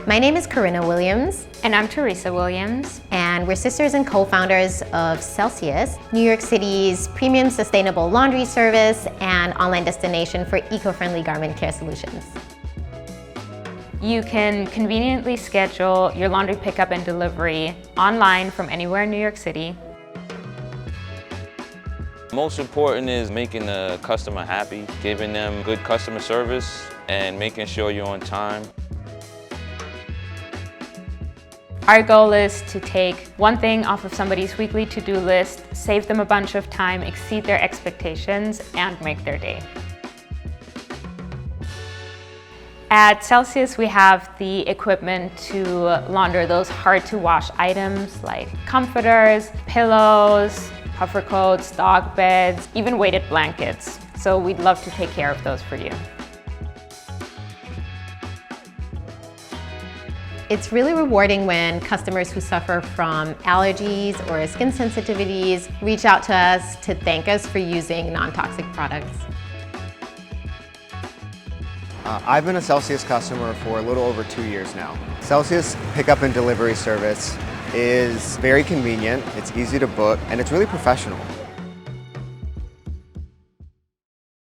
My name is Corinna Williams. And I'm Teresa Williams. And we're sisters and co-founders of Celsius, New York City's premium sustainable laundry service and online destination for eco-friendly garment care solutions. You can conveniently schedule your laundry pickup and delivery online from anywhere in New York City. Most important is making the customer happy, giving them good customer service, and making sure you're on time. Our goal is to take one thing off of somebody's weekly to-do list, save them a bunch of time, exceed their expectations, and make their day. At Celsius, we have the equipment to launder those hard-to-wash items like comforters, pillows, puffer coats, dog beds, even weighted blankets. So we'd love to take care of those for you. It's really rewarding when customers who suffer from allergies or skin sensitivities reach out to us to thank us for using non-toxic products. I've been a Celsius customer for a little over 2 years now. Celsius pickup and delivery service is very convenient, it's easy to book, and it's really professional.